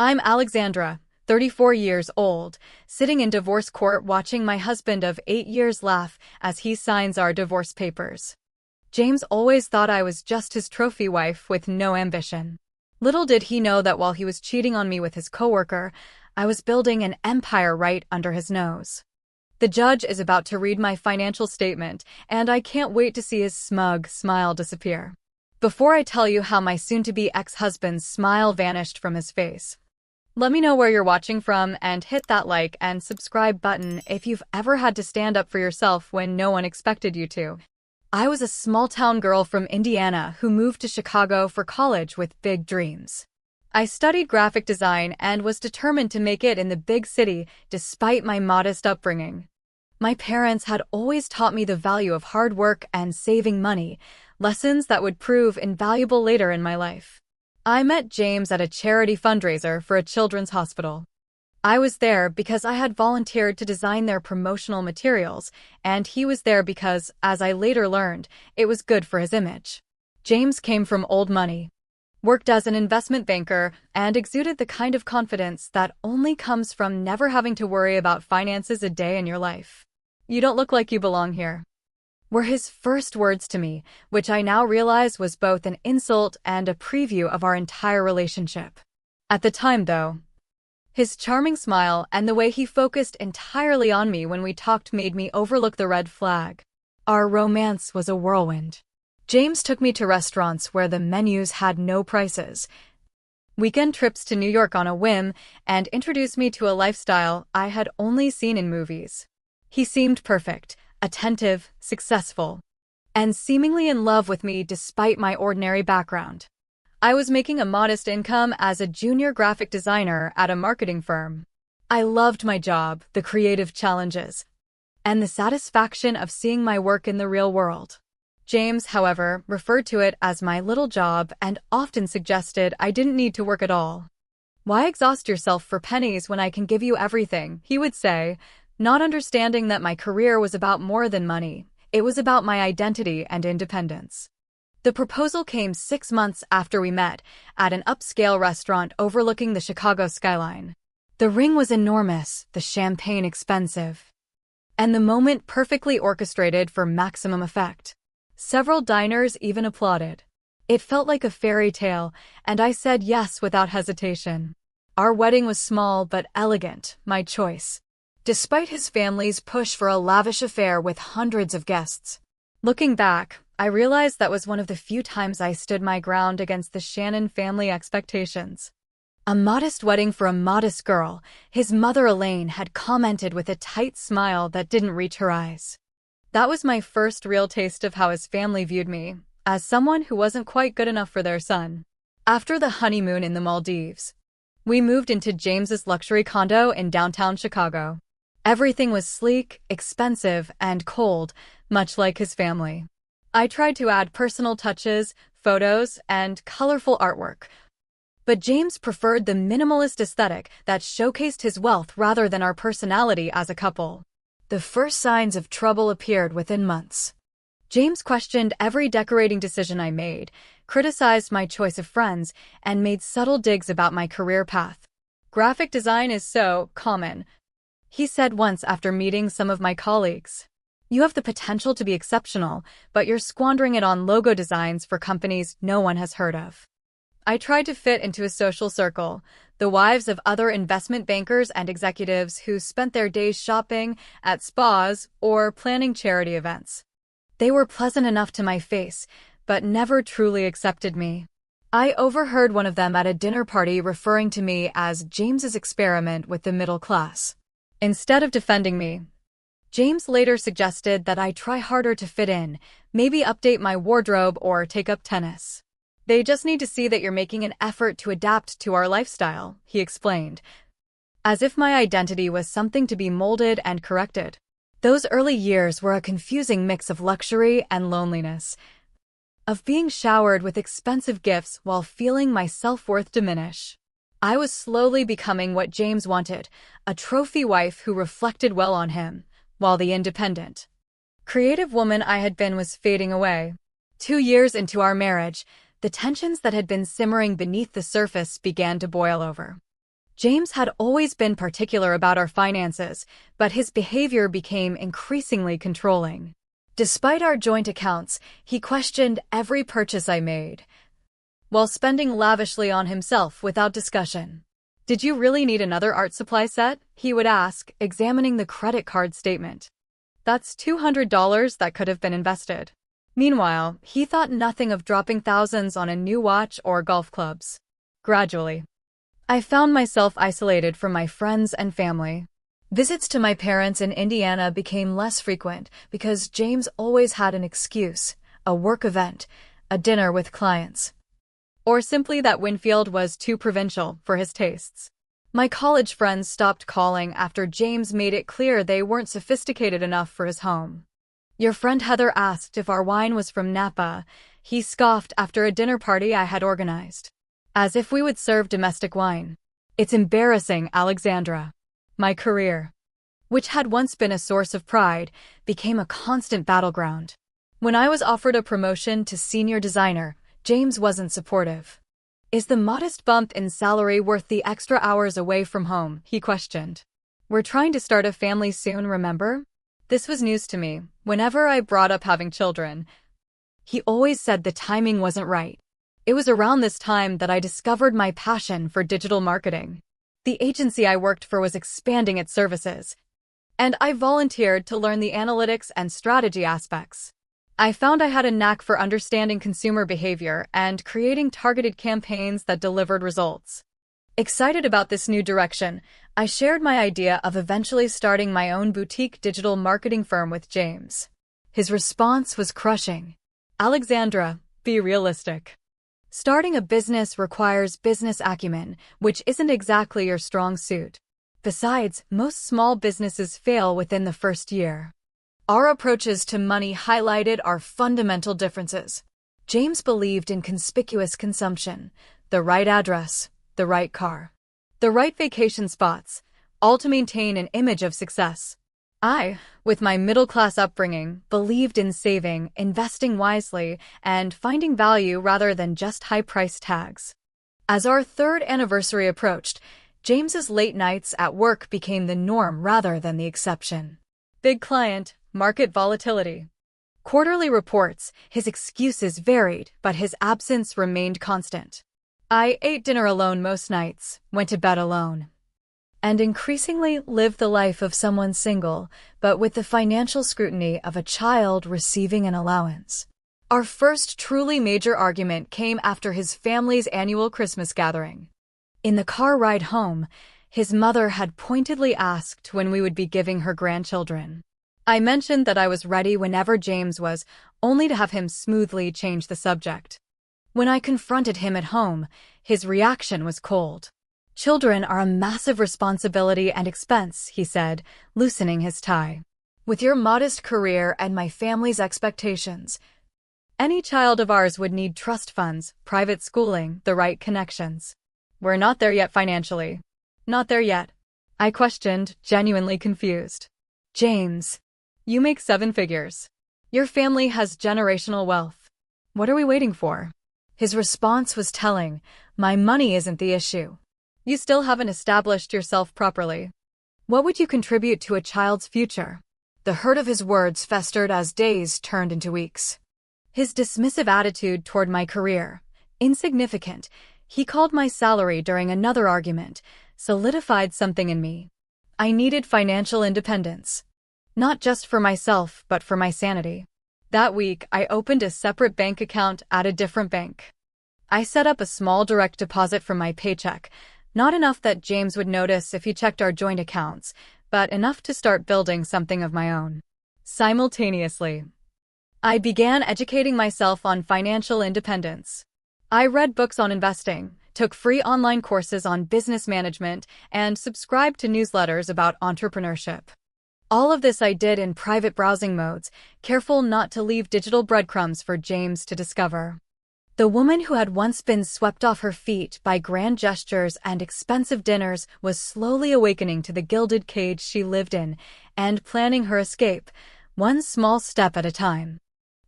I'm Alexandra, 34 years old, sitting in divorce court watching my husband of 8 years laugh as he signs our divorce papers. James always thought I was just his trophy wife with no ambition. Little did he know that while he was cheating on me with his coworker, I was building an empire right under his nose. The judge is about to read my financial statement, and I can't wait to see his smug smile disappear. Before I tell you how my soon-to-be ex-husband's smile vanished from his face, let me know where you're watching from and hit that like and subscribe button if you've ever had to stand up for yourself when no one expected you to. I was a small-town girl from Indiana who moved to Chicago for college with big dreams. I studied graphic design and was determined to make it in the big city despite my modest upbringing. My parents had always taught me the value of hard work and saving money, lessons that would prove invaluable later in my life. I met James at a charity fundraiser for a children's hospital. I was there because I had volunteered to design their promotional materials, and he was there because, as I later learned, it was good for his image. James came from old money, worked as an investment banker, and exuded the kind of confidence that only comes from never having to worry about finances a day in your life. "You don't look like you belong here," were his first words to me, which I now realize was both an insult and a preview of our entire relationship. At the time, though, his charming smile and the way he focused entirely on me when we talked made me overlook the red flag. Our romance was a whirlwind. James took me to restaurants where the menus had no prices, weekend trips to New York on a whim, and introduced me to a lifestyle I had only seen in movies. He seemed perfect, attentive, successful, and seemingly in love with me despite my ordinary background. I was making a modest income as a junior graphic designer at a marketing firm. I loved my job, the creative challenges, and the satisfaction of seeing my work in the real world. James, however, referred to it as my little job and often suggested I didn't need to work at all. "Why exhaust yourself for pennies when I can give you everything?" he would say, not understanding that my career was about more than money. It was about my identity and independence. The proposal came 6 months after we met, at an upscale restaurant overlooking the Chicago skyline. The ring was enormous, the champagne expensive, and the moment perfectly orchestrated for maximum effect. Several diners even applauded. It felt like a fairy tale, and I said yes without hesitation. Our wedding was small but elegant, my choice, despite his family's push for a lavish affair with hundreds of guests. Looking back, I realized that was one of the few times I stood my ground against the Shannon family expectations. A modest wedding for a modest girl, his mother Elaine had commented with a tight smile that didn't reach her eyes. That was my first real taste of how his family viewed me, as someone who wasn't quite good enough for their son. After the honeymoon in the Maldives, we moved into James's luxury condo in downtown Chicago. Everything was sleek, expensive, and cold, much like his family. I tried to add personal touches, photos, and colorful artwork, but James preferred the minimalist aesthetic that showcased his wealth rather than our personality as a couple. The first signs of trouble appeared within months. James questioned every decorating decision I made, criticized my choice of friends, and made subtle digs about my career path. "Graphic design is so common," he said once after meeting some of my colleagues. "You have the potential to be exceptional, but you're squandering it on logo designs for companies no one has heard of." I tried to fit into a social circle, the wives of other investment bankers and executives who spent their days shopping, at spas, or planning charity events. They were pleasant enough to my face, but never truly accepted me. I overheard one of them at a dinner party referring to me as James's experiment with the middle class. Instead of defending me, James later suggested that I try harder to fit in, maybe update my wardrobe or take up tennis. "They just need to see that you're making an effort to adapt to our lifestyle," he explained, as if my identity was something to be molded and corrected. Those early years were a confusing mix of luxury and loneliness, of being showered with expensive gifts while feeling my self-worth diminish. I was slowly becoming what James wanted, a trophy wife who reflected well on him, while the independent, creative woman I had been was fading away. 2 years into our marriage, the tensions that had been simmering beneath the surface began to boil over. James had always been particular about our finances, but his behavior became increasingly controlling. Despite our joint accounts, he questioned every purchase I made, while spending lavishly on himself without discussion. "Did you really need another art supply set?" he would ask, examining the credit card statement. "That's $200 that could have been invested." Meanwhile, he thought nothing of dropping thousands on a new watch or golf clubs. Gradually, I found myself isolated from my friends and family. Visits to my parents in Indiana became less frequent because James always had an excuse: a work event, a dinner with clients, or simply that Winfield was too provincial for his tastes. My college friends stopped calling after James made it clear they weren't sophisticated enough for his home. Your friend Heather asked if our wine was from Napa. He scoffed after a dinner party I had organized. As if we would serve domestic wine. It's embarrassing, Alexandra. My career, which had once been a source of pride, became a constant battleground. When I was offered a promotion to senior designer, James wasn't supportive. "Is the modest bump in salary worth the extra hours away from home?" he questioned. "We're trying to start a family soon, remember?" This was news to me. Whenever I brought up having children, he always said the timing wasn't right. It was around this time that I discovered my passion for digital marketing. The agency I worked for was expanding its services, and I volunteered to learn the analytics and strategy aspects. I found I had a knack for understanding consumer behavior and creating targeted campaigns that delivered results. Excited about this new direction, I shared my idea of eventually starting my own boutique digital marketing firm with James. His response was crushing. "Alexandra, be realistic. Starting a business requires business acumen, which isn't exactly your strong suit. Besides, most small businesses fail within the first year." Our approaches to money highlighted our fundamental differences. James believed in conspicuous consumption, the right address, the right car, the right vacation spots, all to maintain an image of success. I, with my middle-class upbringing, believed in saving, investing wisely, and finding value rather than just high price tags. As our third anniversary approached, James's late nights at work became the norm rather than the exception. Big client, market volatility. Quarterly reports, his excuses varied, but his absence remained constant. I ate dinner alone most nights, went to bed alone, and increasingly lived the life of someone single, but with the financial scrutiny of a child receiving an allowance. Our first truly major argument came after his family's annual Christmas gathering. In the car ride home, his mother had pointedly asked when we would be giving her grandchildren. I mentioned that I was ready whenever James was, only to have him smoothly change the subject. When I confronted him at home, his reaction was cold. "Children are a massive responsibility and expense," he said, loosening his tie. "With your modest career and my family's expectations, any child of ours would need trust funds, private schooling, the right connections. We're not there yet financially." "Not there yet?" I questioned, genuinely confused. "James, you make 7 figures. Your family has generational wealth. What are we waiting for?" His response was telling. "My money isn't the issue. You still haven't established yourself properly. What would you contribute to a child's future?" The hurt of his words festered as days turned into weeks. His dismissive attitude toward my career, insignificant, he called my salary during another argument, solidified something in me. I needed financial independence. Not just for myself, but for my sanity. That week, I opened a separate bank account at a different bank. I set up a small direct deposit from my paycheck, not enough that James would notice if he checked our joint accounts, but enough to start building something of my own. Simultaneously, I began educating myself on financial independence. I read books on investing, took free online courses on business management, and subscribed to newsletters about entrepreneurship. All of this I did in private browsing modes, careful not to leave digital breadcrumbs for James to discover. The woman who had once been swept off her feet by grand gestures and expensive dinners was slowly awakening to the gilded cage she lived in and planning her escape, one small step at a time.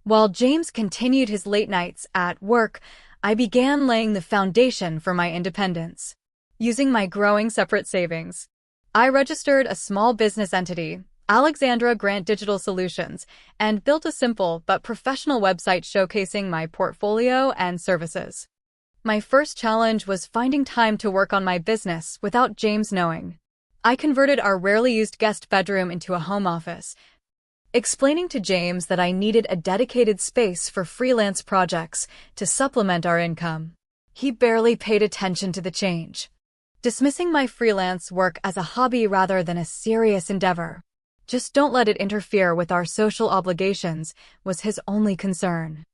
While James continued his late nights at work, I began laying the foundation for my independence. using my growing separate savings. I registered a small business entity, Alexandra Grant Digital Solutions, and built a simple but professional website showcasing my portfolio and services. My first challenge was finding time to work on my business without James knowing. I converted our rarely used guest bedroom into a home office, explaining to James that I needed a dedicated space for freelance projects to supplement our income. He barely paid attention to the change, dismissing my freelance work as a hobby rather than a serious endeavor. "Just don't let it interfere with our social obligations," was his only concern.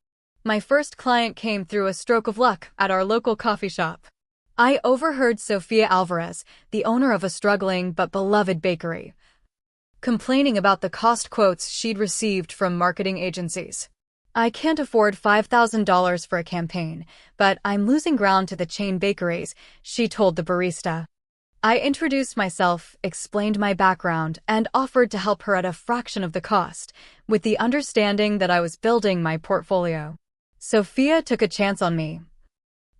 My first client came through a stroke of luck at our local coffee shop. I overheard Sofia Alvarez, the owner of a struggling but beloved bakery, complaining about the cost quotes she'd received from marketing agencies. "I can't afford $5,000 for a campaign, but I'm losing ground to the chain bakeries," she told the barista. I introduced myself, explained my background, and offered to help her at a fraction of the cost, with the understanding that I was building my portfolio. Sophia took a chance on me,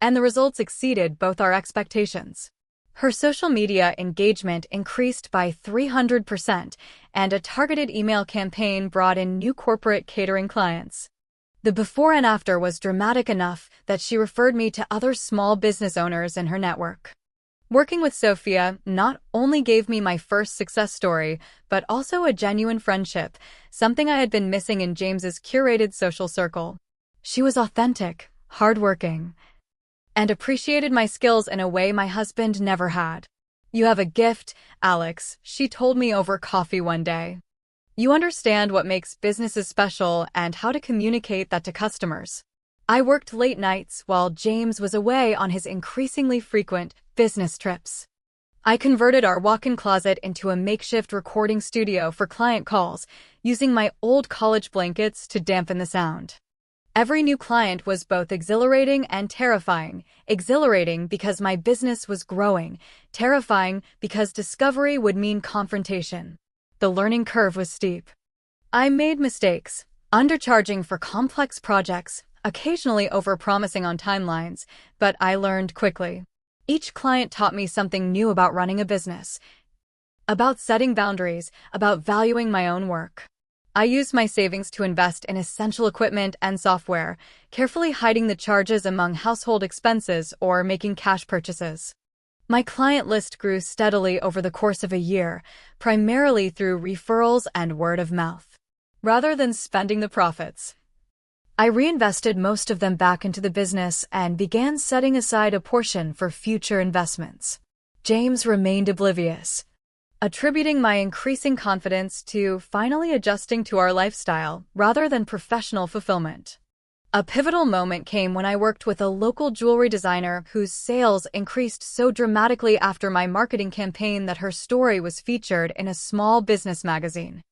and the results exceeded both our expectations. Her social media engagement increased by 300%, and a targeted email campaign brought in new corporate catering clients. The before and after was dramatic enough that she referred me to other small business owners in her network. Working with Sophia not only gave me my first success story, but also a genuine friendship, something I had been missing in James's curated social circle. She was authentic, hardworking, and appreciated my skills in a way my husband never had. "You have a gift, Alex," she told me over coffee one day. "You understand what makes businesses special and how to communicate that to customers." I worked late nights while James was away on his increasingly frequent business trips. I converted our walk-in closet into a makeshift recording studio for client calls, using my old college blankets to dampen the sound. Every new client was both exhilarating and terrifying. Exhilarating because my business was growing, terrifying because discovery would mean confrontation. The learning curve was steep. I made mistakes, undercharging for complex projects, occasionally overpromising on timelines, but I learned quickly. Each client taught me something new about running a business, about setting boundaries, about valuing my own work. I used my savings to invest in essential equipment and software, carefully hiding the charges among household expenses or making cash purchases. My client list grew steadily over the course of a year, primarily through referrals and word of mouth. Rather than spending the profits, I reinvested most of them back into the business and began setting aside a portion for future investments. James remained oblivious, attributing my increasing confidence to finally adjusting to our lifestyle rather than professional fulfillment. A pivotal moment came when I worked with a local jewelry designer whose sales increased so dramatically after my marketing campaign that her story was featured in a small business magazine.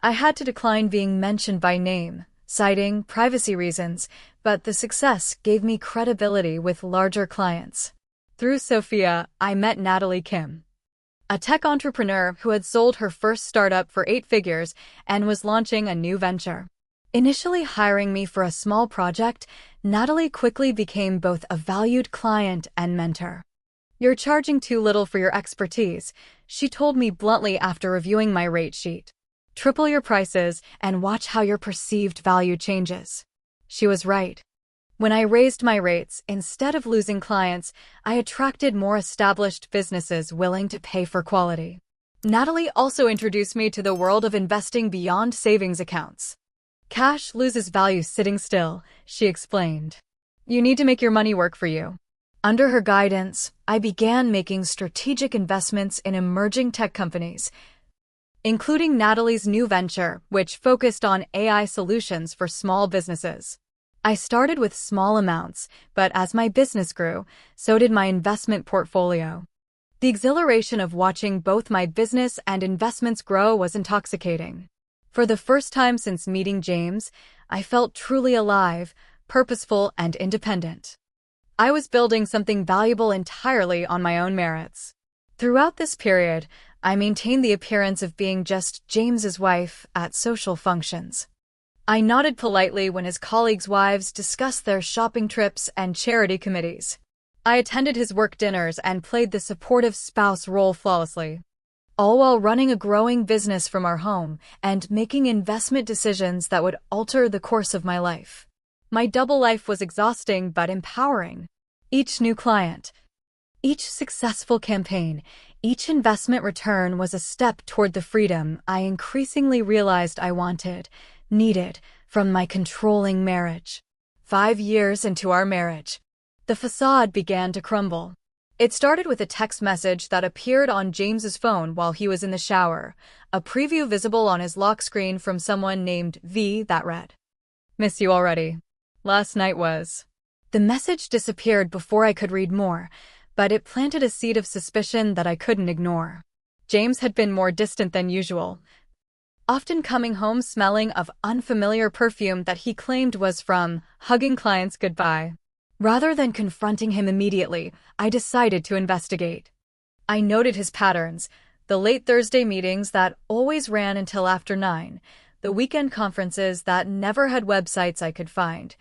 I had to decline being mentioned by name, citing privacy reasons, but the success gave me credibility with larger clients. Through Sophia, I met Natalie Kim, a tech entrepreneur who had sold her first startup for 8 figures and was launching a new venture. Initially hiring me for a small project, Natalie quickly became both a valued client and mentor. "You're charging too little for your expertise," she told me bluntly after reviewing my rate sheet. "Triple your prices and watch how your perceived value changes." She was right. When I raised my rates, instead of losing clients, I attracted more established businesses willing to pay for quality. Natalie also introduced me to the world of investing beyond savings accounts. "Cash loses value sitting still," she explained. "You need to make your money work for you." Under her guidance, I began making strategic investments in emerging tech companies, including Natalie's new venture, which focused on AI solutions for small businesses. I started with small amounts, but as my business grew, so did my investment portfolio. The exhilaration of watching both my business and investments grow was intoxicating. For the first time since meeting James, I felt truly alive, purposeful, and independent. I was building something valuable entirely on my own merits. Throughout this period, I maintained the appearance of being just James's wife at social functions. I nodded politely when his colleagues' wives discussed their shopping trips and charity committees. I attended his work dinners and played the supportive spouse role flawlessly, all while running a growing business from our home and making investment decisions that would alter the course of my life. My double life was exhausting but empowering. Each new client, each successful campaign, each investment return was a step toward the freedom I increasingly realized I wanted, needed, from my controlling marriage. 5 years into our marriage, the facade began to crumble. It started with a text message that appeared on James's phone while he was in the shower, a preview visible on his lock screen from someone named V that read, "Miss you already. Last night was." The message disappeared before I could read more, but it planted a seed of suspicion that I couldn't ignore. James had been more distant than usual, often coming home smelling of unfamiliar perfume that he claimed was from hugging clients goodbye. Rather than confronting him immediately, I decided to investigate. I noted his patterns, the late Thursday meetings that always ran until after 9, the weekend conferences that never had websites I could find,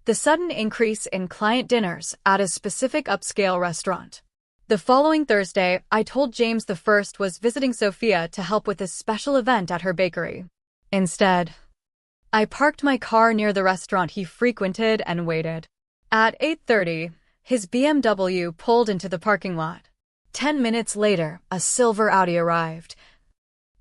the sudden increase in client dinners at a specific upscale restaurant. The following Thursday, I told James the first was visiting Sophia to help with a special event at her bakery. Instead, I parked my car near the restaurant he frequented and waited. At 8:30, his BMW pulled into the parking lot. 10 minutes later, a silver Audi arrived,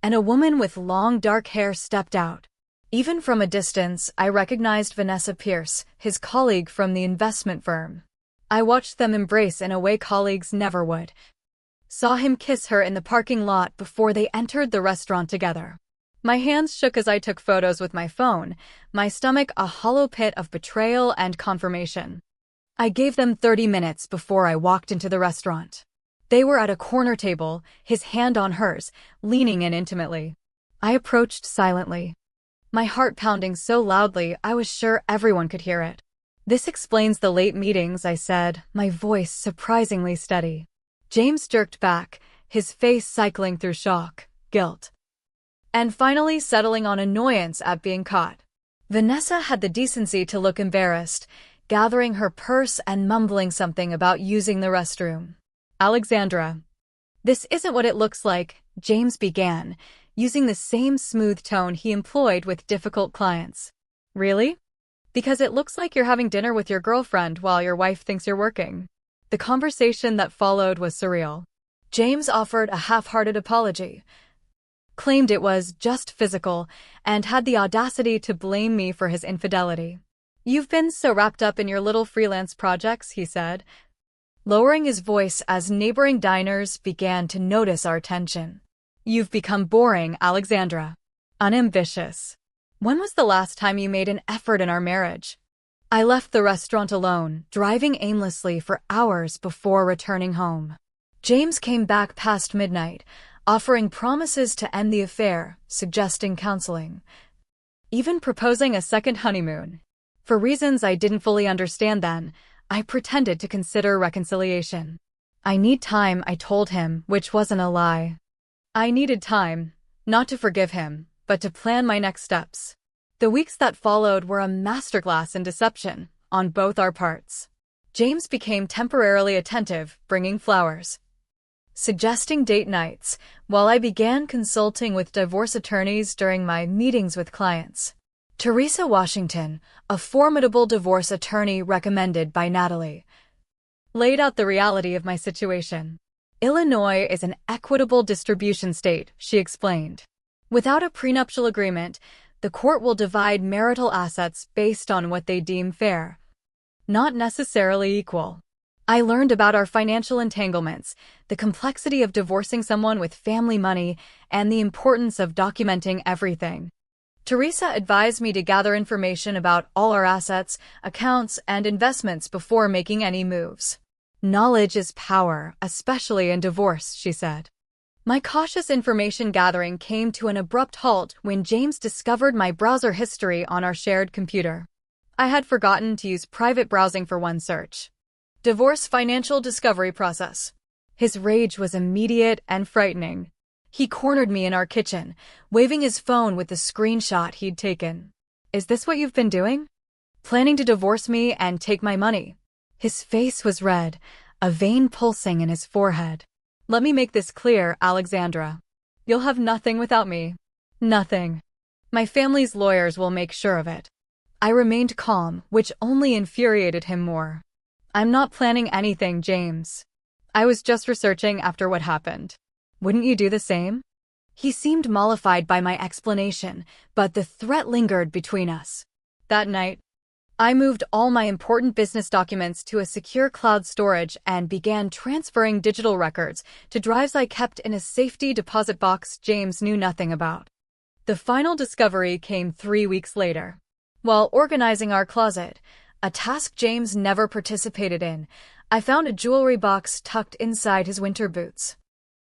and a woman with long dark hair stepped out. Even from a distance, I recognized Vanessa Pierce, his colleague from the investment firm. I watched them embrace in a way colleagues never would. Saw him kiss her in the parking lot before they entered the restaurant together. My hands shook as I took photos with my phone, my stomach a hollow pit of betrayal and confirmation. I gave them 30 minutes before I walked into the restaurant. They were at a corner table, his hand on hers, leaning in intimately. I approached silently, my heart pounding so loudly I was sure everyone could hear it. "This explains the late meetings," I said, my voice surprisingly steady. James jerked back, his face cycling through shock, guilt, and finally settling on annoyance at being caught. Vanessa had the decency to look embarrassed, gathering her purse and mumbling something about using the restroom. "Alexandra, this isn't what it looks like," James began, using the same smooth tone he employed with difficult clients. "Really? Because it looks like you're having dinner with your girlfriend while your wife thinks you're working." The conversation that followed was surreal. James offered a half-hearted apology, claimed it was just physical, and had the audacity to blame me for his infidelity. "You've been so wrapped up in your little freelance projects," he said, lowering his voice as neighboring diners began to notice our tension. "You've become boring, Alexandra. Unambitious. When was the last time you made an effort in our marriage?" I left the restaurant alone, driving aimlessly for hours before returning home. James came back past midnight, offering promises to end the affair, suggesting counseling, even proposing a second honeymoon. For reasons I didn't fully understand then, I pretended to consider reconciliation. "I need time," I told him, which wasn't a lie. I needed time, not to forgive him, but to plan my next steps. The weeks that followed were a masterclass in deception, on both our parts. James became temporarily attentive, bringing flowers, suggesting date nights, while I began consulting with divorce attorneys during my meetings with clients. Teresa Washington, a formidable divorce attorney recommended by Natalie, laid out the reality of my situation. "Illinois is an equitable distribution state," she explained. "Without a prenuptial agreement, the court will divide marital assets based on what they deem fair, not necessarily equal." I learned about our financial entanglements, the complexity of divorcing someone with family money, and the importance of documenting everything. Teresa advised me to gather information about all our assets, accounts, and investments before making any moves. "Knowledge is power, especially in divorce," she said. My cautious information gathering came to an abrupt halt when James discovered my browser history on our shared computer. I had forgotten to use private browsing for one search. Divorce financial discovery process. His rage was immediate and frightening. He cornered me in our kitchen, waving his phone with the screenshot he'd taken. "Is this what you've been doing? Planning to divorce me and take my money?" His face was red, a vein pulsing in his forehead. "Let me make this clear, Alexandra. You'll have nothing without me. Nothing. My family's lawyers will make sure of it." I remained calm, which only infuriated him more. "I'm not planning anything, James. I was just researching after what happened. Wouldn't you do the same?" He seemed mollified by my explanation, but the threat lingered between us. That night, I moved all my important business documents to a secure cloud storage and began transferring digital records to drives I kept in a safety deposit box James knew nothing about. The final discovery came 3 weeks later. While organizing our closet, a task James never participated in, I found a jewelry box tucked inside his winter boots.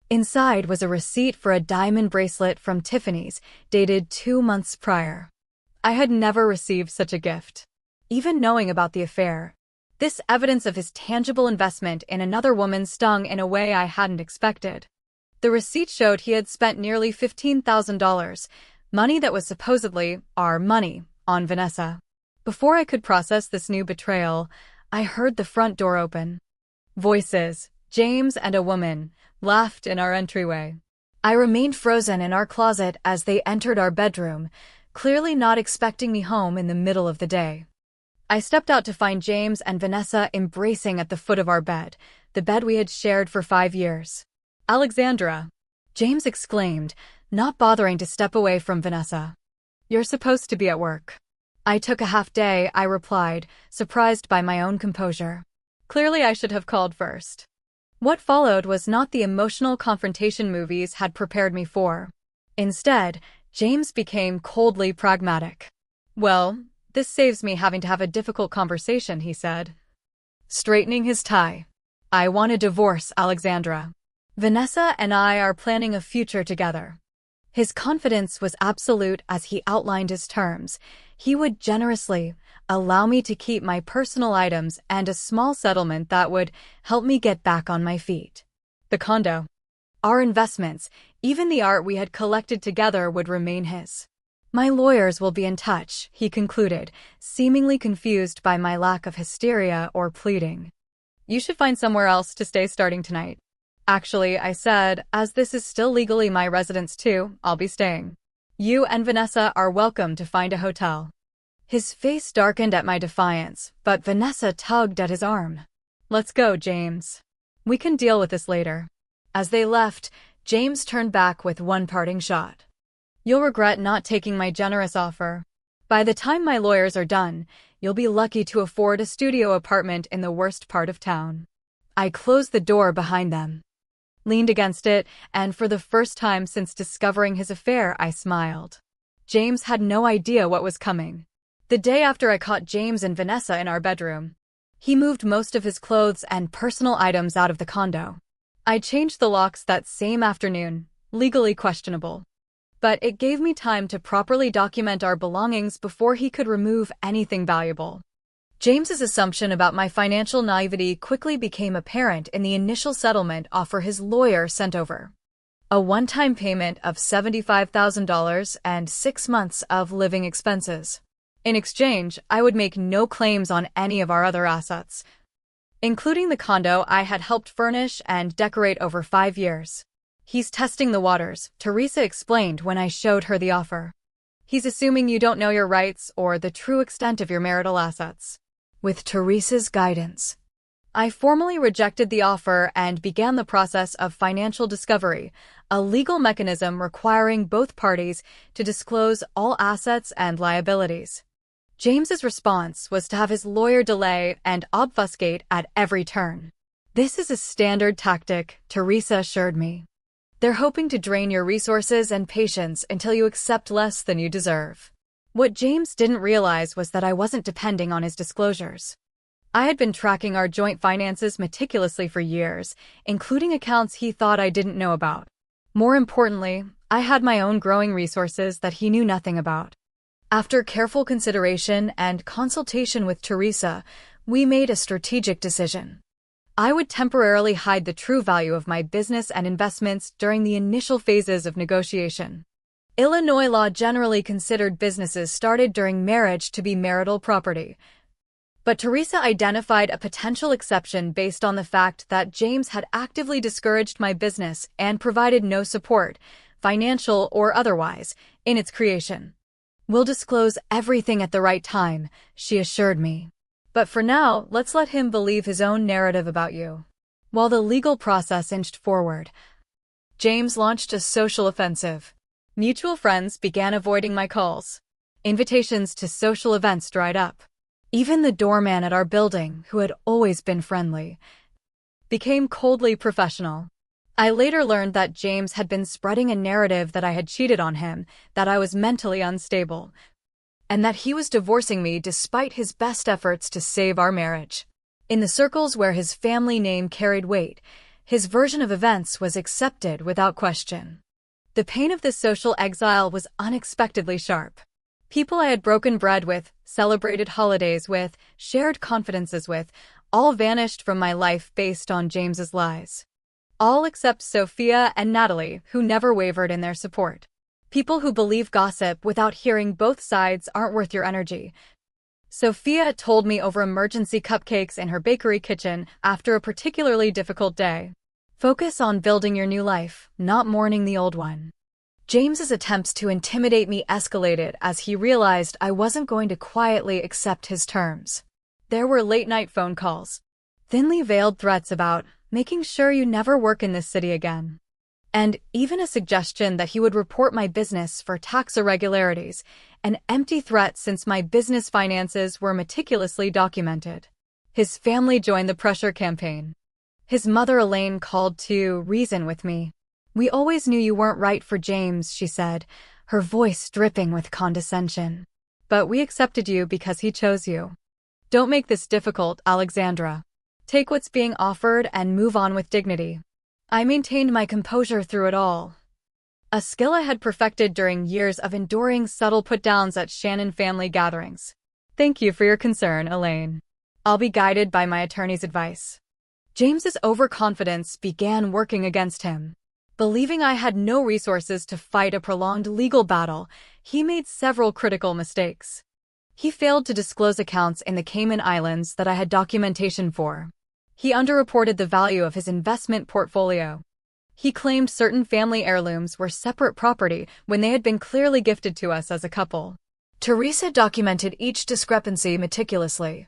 Inside was a receipt for a diamond bracelet from Tiffany's, dated 2 months prior. I had never received such a gift. Even knowing about the affair, this evidence of his tangible investment in another woman stung in a way I hadn't expected. The receipt showed he had spent nearly $15,000, money that was supposedly our money, on Vanessa. Before I could process this new betrayal, I heard the front door open. Voices, James and a woman, laughed in our entryway. I remained frozen in our closet as they entered our bedroom, clearly not expecting me home in the middle of the day. I stepped out to find James and Vanessa embracing at the foot of our bed, the bed we had shared for 5 years. "Alexandra," James exclaimed, not bothering to step away from Vanessa. "You're supposed to be at work." "I took a half day," I replied, surprised by my own composure. Clearly I should have called first. What followed was not the emotional confrontation movies had prepared me for. Instead, James became coldly pragmatic. "Well, this saves me having to have a difficult conversation," he said, straightening his tie. "I want a divorce, Alexandra. Vanessa and I are planning a future together." His confidence was absolute as he outlined his terms. He would generously allow me to keep my personal items and a small settlement that would help me get back on my feet. The condo, our investments, even the art we had collected together would remain his. "My lawyers will be in touch," he concluded, seemingly confused by my lack of hysteria or pleading. "You should find somewhere else to stay starting tonight." "Actually," I said, "as this is still legally my residence too, I'll be staying. You and Vanessa are welcome to find a hotel." His face darkened at my defiance, but Vanessa tugged at his arm. "Let's go, James. We can deal with this later." As they left, James turned back with one parting shot. "You'll regret not taking my generous offer. By the time my lawyers are done, you'll be lucky to afford a studio apartment in the worst part of town." I closed the door behind them, leaned against it, and for the first time since discovering his affair, I smiled. James had no idea what was coming. The day after I caught James and Vanessa in our bedroom, he moved most of his clothes and personal items out of the condo. I changed the locks that same afternoon, legally questionable. But it gave me time to properly document our belongings before he could remove anything valuable. James's assumption about my financial naivety quickly became apparent in the initial settlement offer his lawyer sent over. A one-time payment of $75,000 and 6 months of living expenses. In exchange, I would make no claims on any of our other assets, including the condo I had helped furnish and decorate over 5 years. "He's testing the waters," Teresa explained when I showed her the offer. "He's assuming you don't know your rights or the true extent of your marital assets." With Teresa's guidance, I formally rejected the offer and began the process of financial discovery, a legal mechanism requiring both parties to disclose all assets and liabilities. James's response was to have his lawyer delay and obfuscate at every turn. "This is a standard tactic," Teresa assured me. "They're hoping to drain your resources and patience until you accept less than you deserve." What James didn't realize was that I wasn't depending on his disclosures. I had been tracking our joint finances meticulously for years, including accounts he thought I didn't know about. More importantly, I had my own growing resources that he knew nothing about. After careful consideration and consultation with Teresa, we made a strategic decision. I would temporarily hide the true value of my business and investments during the initial phases of negotiation. Illinois law generally considered businesses started during marriage to be marital property, But Teresa identified a potential exception based on the fact that James had actively discouraged my business and provided no support, financial or otherwise, in its creation. "We'll disclose everything at the right time," she assured me. "But for now, let's let him believe his own narrative about you." While the legal process inched forward, James launched a social offensive. Mutual friends began avoiding my calls. Invitations to social events dried up. Even the doorman at our building, who had always been friendly, became coldly professional. I later learned that James had been spreading a narrative that I had cheated on him, that I was mentally unstable, and that he was divorcing me despite his best efforts to save our marriage. In the circles where his family name carried weight, his version of events was accepted without question. The pain of this social exile was unexpectedly sharp. People I had broken bread with, celebrated holidays with, shared confidences with, all vanished from my life based on James's lies. All except Sophia and Natalie, who never wavered in their support. People who believe gossip without hearing both sides aren't worth your energy. Sophia told me over emergency cupcakes in her bakery kitchen after a particularly difficult day. "Focus on building your new life, not mourning the old one." James's attempts to intimidate me escalated as he realized I wasn't going to quietly accept his terms. There were late-night phone calls, thinly veiled threats about making sure you never work in this city again, and even a suggestion that he would report my business for tax irregularities, an empty threat since my business finances were meticulously documented. His family joined the pressure campaign. His mother Elaine called to reason with me. "We always knew you weren't right for James," she said, her voice dripping with condescension. "But we accepted you because he chose you. Don't make this difficult, Alexandra. Take what's being offered and move on with dignity." I maintained my composure through it all, a skill I had perfected during years of enduring subtle put-downs at Shannon family gatherings. "Thank you for your concern, Elaine. I'll be guided by my attorney's advice." James's overconfidence began working against him. Believing I had no resources to fight a prolonged legal battle, he made several critical mistakes. He failed to disclose accounts in the Cayman Islands that I had documentation for. He underreported the value of his investment portfolio. He claimed certain family heirlooms were separate property when they had been clearly gifted to us as a couple. Teresa documented each discrepancy meticulously,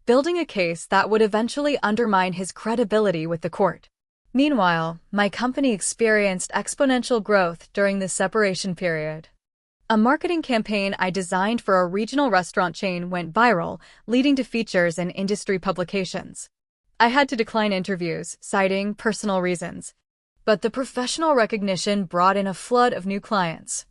building a case that would eventually undermine his credibility with the court. Meanwhile, my company experienced exponential growth during the separation period. A marketing campaign I designed for a regional restaurant chain went viral, leading to features in industry publications. I had to decline interviews, citing personal reasons. But the professional recognition brought in a flood of new clients.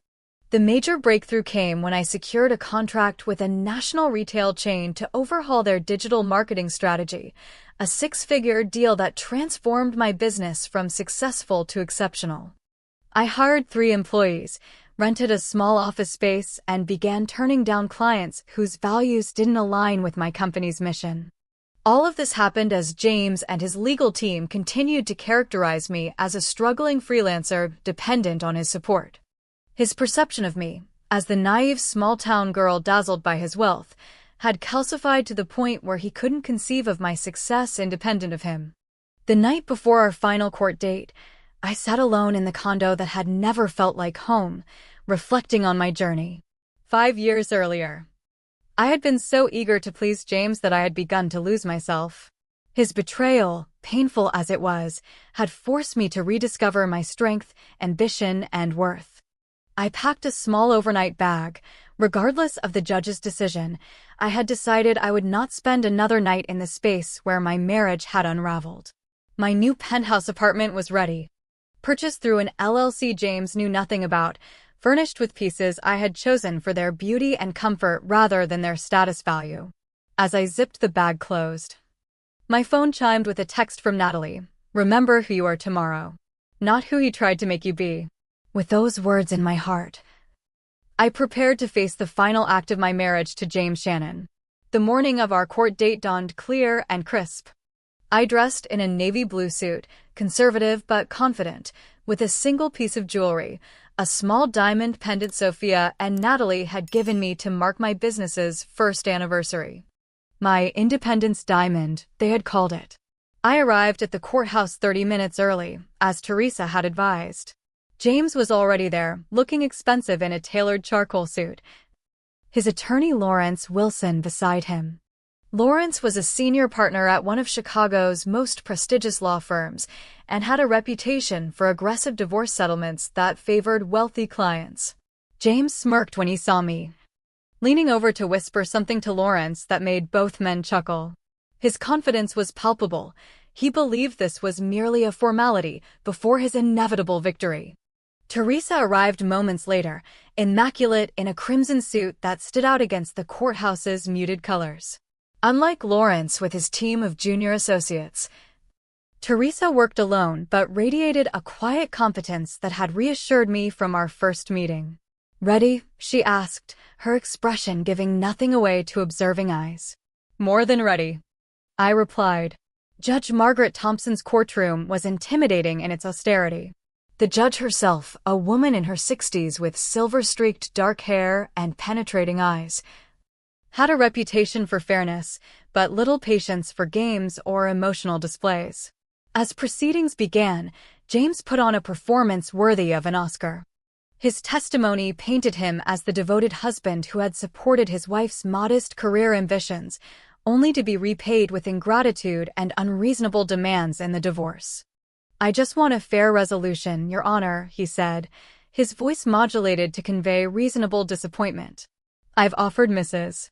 The major breakthrough came when I secured a contract with a national retail chain to overhaul their digital marketing strategy, a six-figure deal that transformed my business from successful to exceptional. I hired 3 employees, rented a small office space, and began turning down clients whose values didn't align with my company's mission. All of this happened as James and his legal team continued to characterize me as a struggling freelancer dependent on his support. His perception of me, as the naive small-town girl dazzled by his wealth, had calcified to the point where he couldn't conceive of my success independent of him. The night before our final court date, I sat alone in the condo that had never felt like home, reflecting on my journey. 5 years earlier, I had been so eager to please James that I had begun to lose myself. His betrayal, painful as it was, had forced me to rediscover my strength, ambition, and worth. I packed a small overnight bag. Regardless of the judge's decision, I had decided I would not spend another night in the space where my marriage had unraveled. My new penthouse apartment was ready, purchased through an LLC James knew nothing about, furnished with pieces I had chosen for their beauty and comfort rather than their status value. As I zipped the bag closed, my phone chimed with a text from Natalie. "Remember who you are tomorrow, not who he tried to make you be." With those words in my heart, I prepared to face the final act of my marriage to James Shannon. The morning of our court date dawned clear and crisp. I dressed in a navy blue suit, conservative but confident, with a single piece of jewelry, a small diamond pendant Sophia and Natalie had given me to mark my business's first anniversary. My Independence Diamond, they had called it. I arrived at the courthouse 30 minutes early, as Teresa had advised. James was already there, looking expensive in a tailored charcoal suit, his attorney Lawrence Wilson beside him. Lawrence was a senior partner at one of Chicago's most prestigious law firms and had a reputation for aggressive divorce settlements that favored wealthy clients. James smirked when he saw me, leaning over to whisper something to Lawrence that made both men chuckle. His confidence was palpable. He believed this was merely a formality before his inevitable victory. Teresa arrived moments later, immaculate in a crimson suit that stood out against the courthouse's muted colors. Unlike Lawrence with his team of junior associates, Teresa worked alone but radiated a quiet competence that had reassured me from our first meeting. "Ready?" she asked, her expression giving nothing away to observing eyes. "More than ready," I replied. Judge Margaret Thompson's courtroom was intimidating in its austerity. The judge herself, a woman in her 60s with silver-streaked dark hair and penetrating eyes, had a reputation for fairness, but little patience for games or emotional displays. As proceedings began, James put on a performance worthy of an Oscar. His testimony painted him as the devoted husband who had supported his wife's modest career ambitions, only to be repaid with ingratitude and unreasonable demands in the divorce. "I just want a fair resolution, Your Honor," he said, his voice modulated to convey reasonable disappointment. "I've offered Mrs.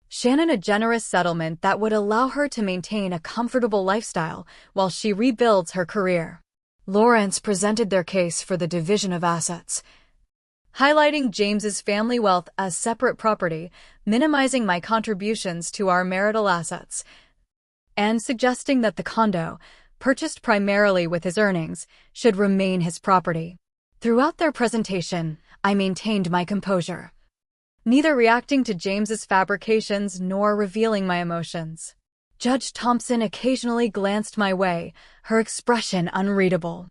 Shannon a generous settlement that would allow her to maintain a comfortable lifestyle while she rebuilds her career." Lawrence presented their case for the division of assets, highlighting James's family wealth as separate property, minimizing my contributions to our marital assets, and suggesting that the condo, purchased primarily with his earnings, should remain his property. Throughout their presentation, I maintained my composure, neither reacting to James's fabrications nor revealing my emotions. Judge Thompson occasionally glanced my way, her expression unreadable.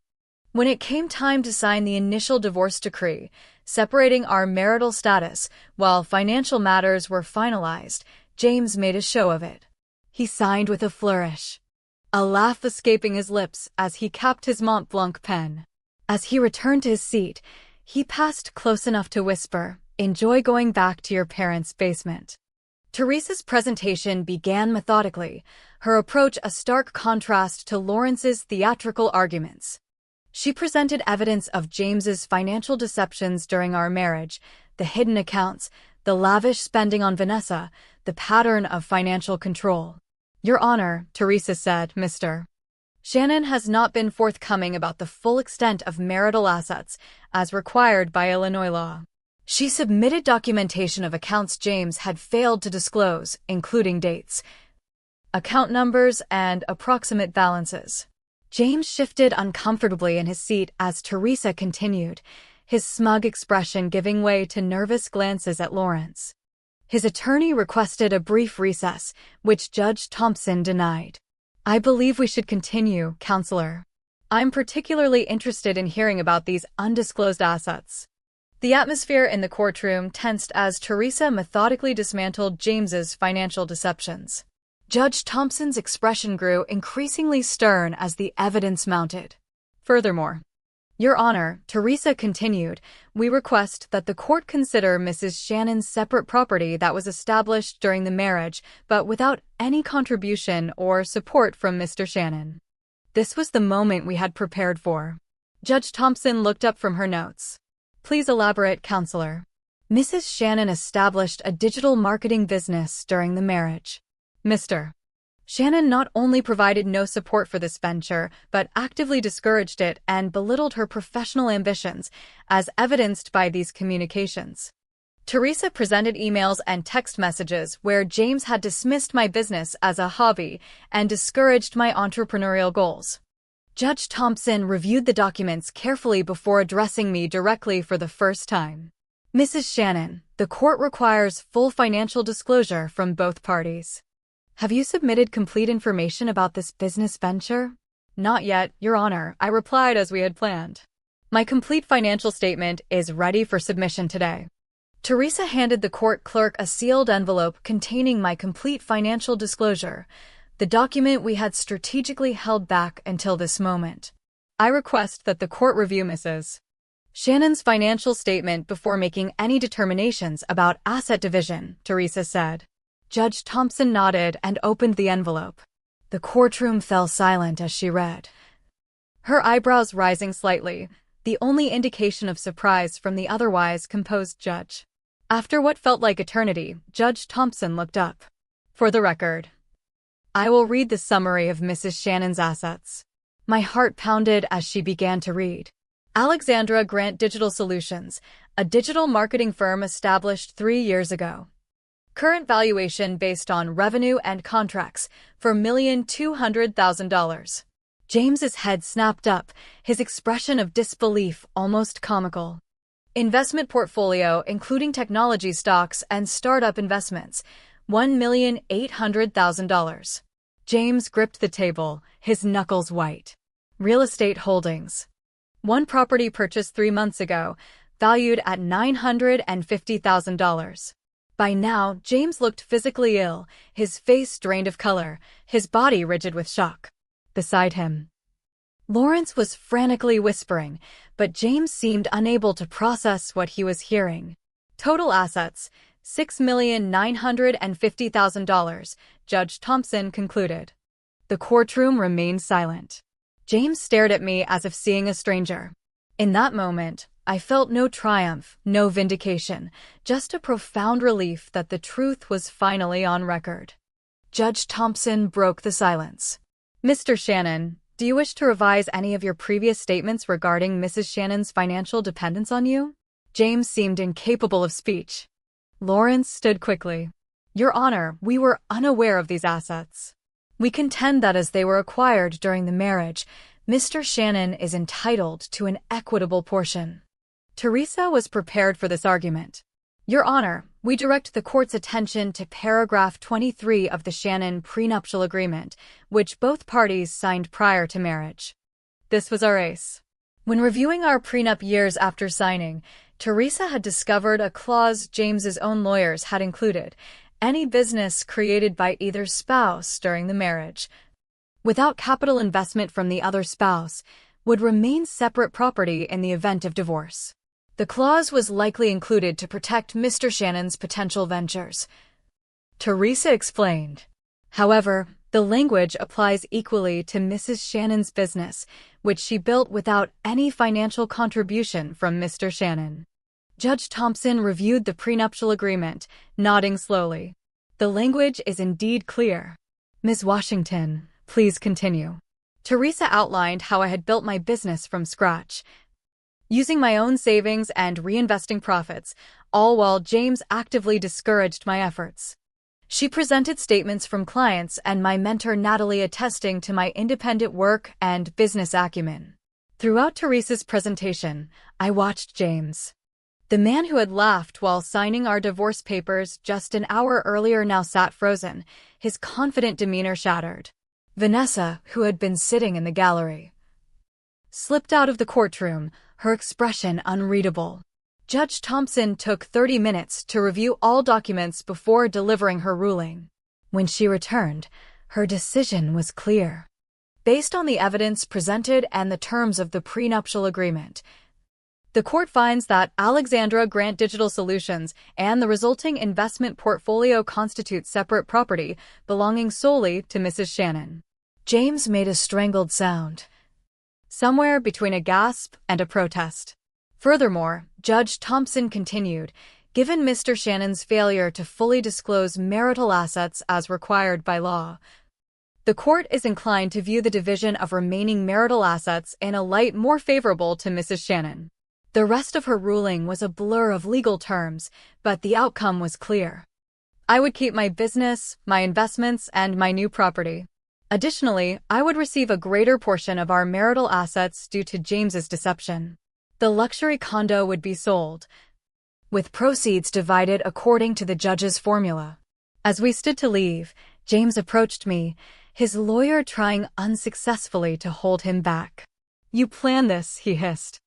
When it came time to sign the initial divorce decree, separating our marital status while financial matters were finalized, James made a show of it. He signed with a flourish, a laugh escaping his lips as he capped his Mont Blanc pen. As he returned to his seat, he passed close enough to whisper, "Enjoy going back to your parents' basement." Teresa's presentation began methodically, her approach a stark contrast to Lawrence's theatrical arguments. She presented evidence of James's financial deceptions during our marriage, the hidden accounts, the lavish spending on Vanessa, the pattern of financial control. "Your Honor," Teresa said, "Mr. Shannon has not been forthcoming about the full extent of marital assets, as required by Illinois law. She submitted documentation of accounts James had failed to disclose, including dates, account numbers, and approximate balances." James shifted uncomfortably in his seat as Teresa continued, his smug expression giving way to nervous glances at Lawrence. His attorney requested a brief recess, which Judge Thompson denied. "I believe we should continue, Counselor. I'm particularly interested in hearing about these undisclosed assets." The atmosphere in the courtroom tensed as Teresa methodically dismantled James's financial deceptions. Judge Thompson's expression grew increasingly stern as the evidence mounted. "Furthermore, Your Honor," Teresa continued, "we request that the court consider Mrs. Shannon's separate property that was established during the marriage, but without any contribution or support from Mr. Shannon." This was the moment we had prepared for. Judge Thompson looked up from her notes. "Please elaborate, Counselor." "Mrs. Shannon established a digital marketing business during the marriage. Mr. Shannon not only provided no support for this venture, but actively discouraged it and belittled her professional ambitions, as evidenced by these communications." Teresa presented emails and text messages where James had dismissed my business as a hobby and discouraged my entrepreneurial goals. Judge Thompson reviewed the documents carefully before addressing me directly for the first time. "Mrs. Shannon, the court requires full financial disclosure from both parties. Have you submitted complete information about this business venture?" "Not yet, Your Honor," I replied as we had planned. "My complete financial statement is ready for submission today." Teresa handed the court clerk a sealed envelope containing my complete financial disclosure, the document we had strategically held back until this moment. I request that the court review Mrs. Shannon's financial statement before making any determinations about asset division, Teresa said. Judge Thompson nodded and opened the envelope. The courtroom fell silent as she read, her eyebrows rising slightly, the only indication of surprise from the otherwise composed judge. After what felt like eternity, Judge Thompson looked up. For the record, I will read the summary of Mrs. Shannon's assets. My heart pounded as she began to read. Alexandra Grant Digital Solutions, a digital marketing firm established 3 years ago. Current valuation based on revenue and contracts for $1,200,000. James's head snapped up, his expression of disbelief almost comical. Investment portfolio including technology stocks and startup investments, $1,800,000. James gripped the table, his knuckles white. Real estate holdings. One property purchased 3 months ago, valued at $950,000. By now, James looked physically ill, his face drained of color, his body rigid with shock. Beside him, Lawrence was frantically whispering, but James seemed unable to process what he was hearing. Total assets, $6,950,000, Judge Thompson concluded. The courtroom remained silent. James stared at me as if seeing a stranger. In that moment, I felt no triumph, no vindication, just a profound relief that the truth was finally on record. Judge Thompson broke the silence. Mr. Shannon, do you wish to revise any of your previous statements regarding Mrs. Shannon's financial dependence on you? James seemed incapable of speech. Lawrence stood quickly. Your Honor, we were unaware of these assets. We contend that as they were acquired during the marriage, Mr. Shannon is entitled to an equitable portion. Teresa was prepared for this argument. Your Honor, we direct the court's attention to paragraph 23 of the Shannon prenuptial agreement, which both parties signed prior to marriage. This was our ace. When reviewing our prenup years after signing, Teresa had discovered a clause James's own lawyers had included: any business created by either spouse during the marriage, without capital investment from the other spouse, would remain separate property in the event of divorce. The clause was likely included to protect Mr. Shannon's potential ventures. Teresa explained. However, the language applies equally to Mrs. Shannon's business, which she built without any financial contribution from Mr. Shannon. Judge Thompson reviewed the prenuptial agreement, nodding slowly. The language is indeed clear. Ms. Washington, please continue. Teresa outlined how I had built my business from scratch, using my own savings and reinvesting profits, all while James actively discouraged my efforts. She presented statements from clients and my mentor Natalie attesting to my independent work and business acumen. Throughout Teresa's presentation, I watched James. The man who had laughed while signing our divorce papers just an hour earlier now sat frozen, his confident demeanor shattered. Vanessa, who had been sitting in the gallery, slipped out of the courtroom, her expression unreadable. Judge Thompson took 30 minutes to review all documents before delivering her ruling. When she returned, her decision was clear. Based on the evidence presented and the terms of the prenuptial agreement, the court finds that Alexandra Grant Digital Solutions and the resulting investment portfolio constitute separate property belonging solely to Mrs. Shannon. James made a strangled sound, somewhere between a gasp and a protest. Furthermore, Judge Thompson continued, given Mr. Shannon's failure to fully disclose marital assets as required by law, the court is inclined to view the division of remaining marital assets in a light more favorable to Mrs. Shannon. The rest of her ruling was a blur of legal terms, but the outcome was clear. I would keep my business, my investments, and my new property. Additionally, I would receive a greater portion of our marital assets due to James's deception. The luxury condo would be sold, with proceeds divided according to the judge's formula. As we stood to leave, James approached me, his lawyer trying unsuccessfully to hold him back. You planned this, he hissed,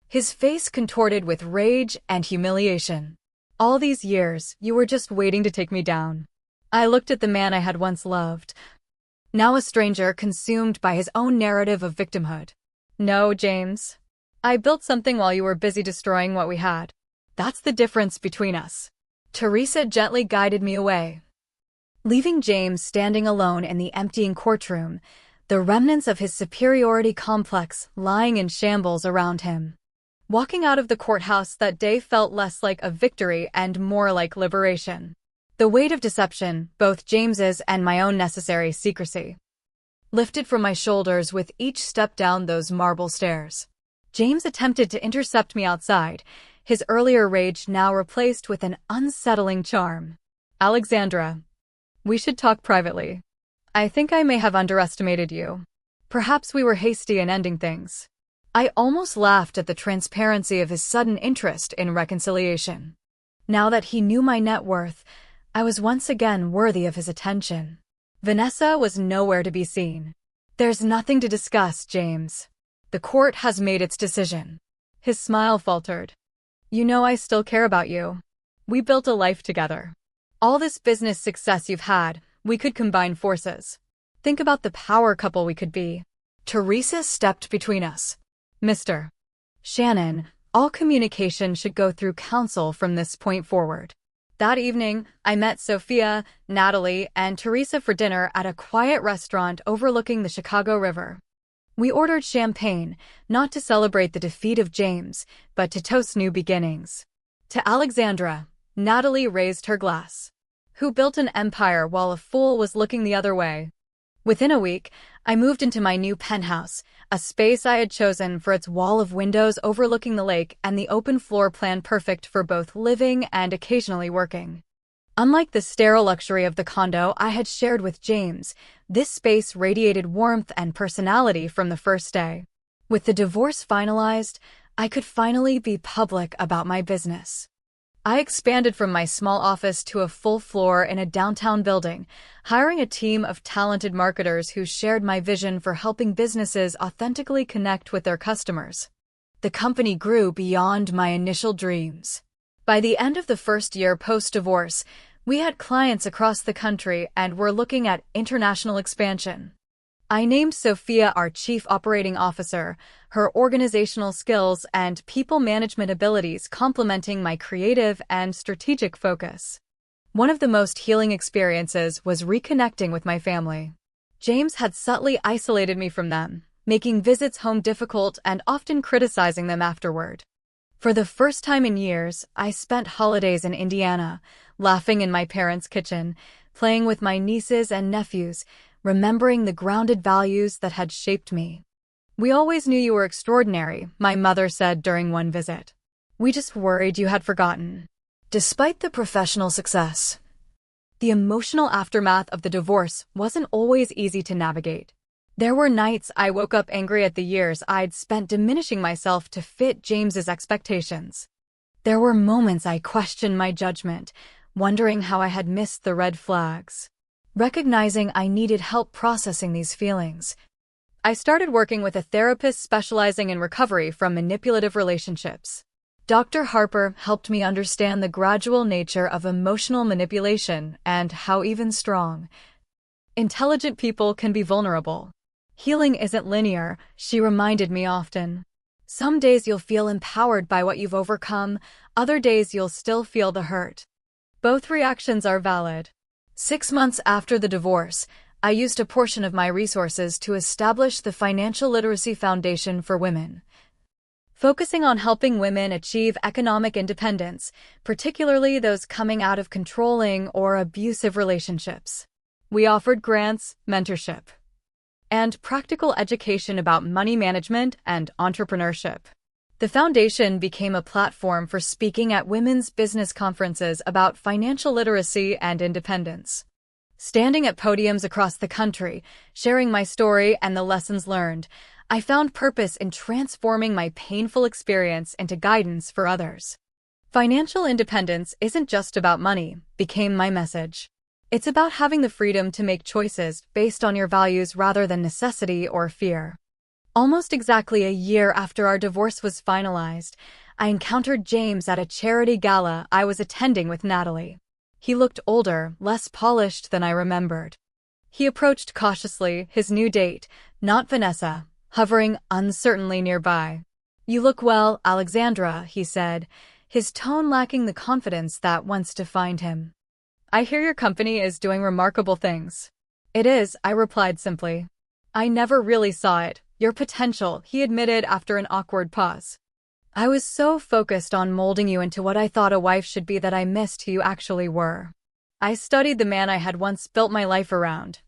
his face contorted with rage and humiliation. All these years, you were just waiting to take me down. I looked at the man I had once loved, now a stranger consumed by his own narrative of victimhood. No, James. I built something while you were busy destroying what we had. That's the difference between us. Teresa gently guided me away, leaving James standing alone in the emptying courtroom, the remnants of his superiority complex lying in shambles around him. Walking out of the courthouse that day felt less like a victory and more like liberation. The weight of deception, both James's and my own necessary secrecy, lifted from my shoulders with each step down those marble stairs. James attempted to intercept me outside, his earlier rage now replaced with an unsettling charm. Alexandra, we should talk privately. I think I may have underestimated you. Perhaps we were hasty in ending things. I almost laughed at the transparency of his sudden interest in reconciliation. Now that he knew my net worth, I was once again worthy of his attention. Vanessa was nowhere to be seen. There's nothing to discuss, James. The court has made its decision. His smile faltered. You know I still care about you. We built a life together. All this business success you've had, we could combine forces. Think about the power couple we could be. Teresa stepped between us. Mr. Shannon, all communication should go through counsel from this point forward. That evening, I met Sophia, Natalie, and Teresa for dinner at a quiet restaurant overlooking the Chicago River. We ordered champagne, not to celebrate the defeat of James, but to toast new beginnings. To Alexandra, Natalie raised her glass, who built an empire while a fool was looking the other way. Within a week, I moved into my new penthouse, a space I had chosen for its wall of windows overlooking the lake and the open floor plan perfect for both living and occasionally working. Unlike the sterile luxury of the condo I had shared with James, this space radiated warmth and personality from the first day. With the divorce finalized, I could finally be public about my business. I expanded from my small office to a full floor in a downtown building, hiring a team of talented marketers who shared my vision for helping businesses authentically connect with their customers. The company grew beyond my initial dreams. By the end of the first year post-divorce, we had clients across the country and were looking at international expansion. I named Sophia our Chief Operating Officer, her organizational skills and people management abilities complementing my creative and strategic focus. One of the most healing experiences was reconnecting with my family. James had subtly isolated me from them, making visits home difficult and often criticizing them afterward. For the first time in years, I spent holidays in Indiana, laughing in my parents' kitchen, playing with my nieces and nephews, remembering the grounded values that had shaped me. We always knew you were extraordinary, my mother said during one visit. We just worried you had forgotten. Despite the professional success, the emotional aftermath of the divorce wasn't always easy to navigate. There were nights I woke up angry at the years I'd spent diminishing myself to fit James's expectations. There were moments I questioned my judgment, wondering how I had missed the red flags. Recognizing I needed help processing these feelings, I started working with a therapist specializing in recovery from manipulative relationships. Dr. Harper helped me understand the gradual nature of emotional manipulation and how even strong, intelligent people can be vulnerable. Healing isn't linear, she reminded me often. Some days you'll feel empowered by what you've overcome, other days you'll still feel the hurt. Both reactions are valid. 6 months after the divorce, I used a portion of my resources to establish the Financial Literacy Foundation for Women, focusing on helping women achieve economic independence, particularly those coming out of controlling or abusive relationships. We offered grants, mentorship, and practical education about money management and entrepreneurship. The foundation became a platform for speaking at women's business conferences about financial literacy and independence. Standing at podiums across the country, sharing my story and the lessons learned, I found purpose in transforming my painful experience into guidance for others. Financial independence isn't just about money, became my message. It's about having the freedom to make choices based on your values rather than necessity or fear. Almost exactly a year after our divorce was finalized, I encountered James at a charity gala I was attending with Natalie. He looked older, less polished than I remembered. He approached cautiously, his new date, not Vanessa, hovering uncertainly nearby. "You look well, Alexandra," he said, his tone lacking the confidence that once defined him. "I hear your company is doing remarkable things." "It is," I replied simply. "I never really saw it. Your potential," he admitted after an awkward pause. "I was so focused on molding you into what I thought a wife should be that I missed who you actually were. I studied the man I had once built my life around,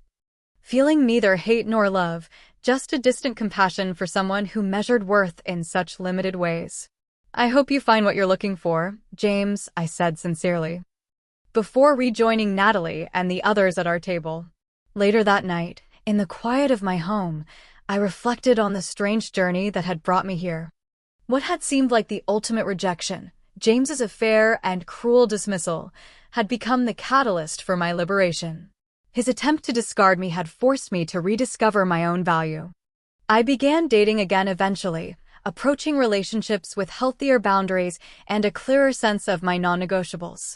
feeling neither hate nor love, just a distant compassion for someone who measured worth in such limited ways." "I hope you find what you're looking for, James," I said sincerely, before rejoining Natalie and the others at our table. Later that night, in the quiet of my home, I reflected on the strange journey that had brought me here. What had seemed like the ultimate rejection, James's affair and cruel dismissal, had become the catalyst for my liberation. His attempt to discard me had forced me to rediscover my own value. I began dating again eventually, approaching relationships with healthier boundaries and a clearer sense of my non-negotiables.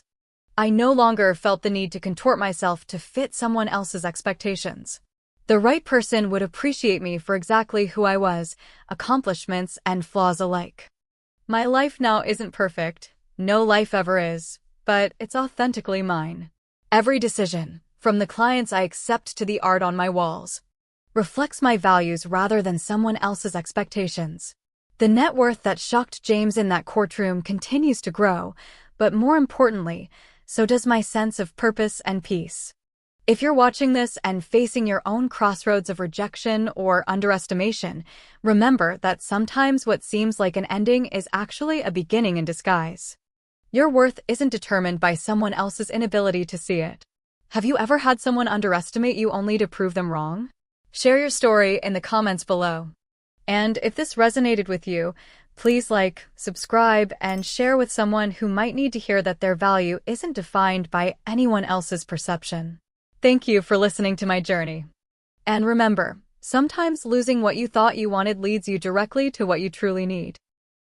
I no longer felt the need to contort myself to fit someone else's expectations. The right person would appreciate me for exactly who I was, accomplishments and flaws alike. My life now isn't perfect, no life ever is, but it's authentically mine. Every decision, from the clients I accept to the art on my walls, reflects my values rather than someone else's expectations. The net worth that shocked James in that courtroom continues to grow, but more importantly, so does my sense of purpose and peace. If you're watching this and facing your own crossroads of rejection or underestimation, remember that sometimes what seems like an ending is actually a beginning in disguise. Your worth isn't determined by someone else's inability to see it. Have you ever had someone underestimate you only to prove them wrong? Share your story in the comments below. And if this resonated with you, please like, subscribe, and share with someone who might need to hear that their value isn't defined by anyone else's perception. Thank you for listening to my journey. And remember, sometimes losing what you thought you wanted leads you directly to what you truly need.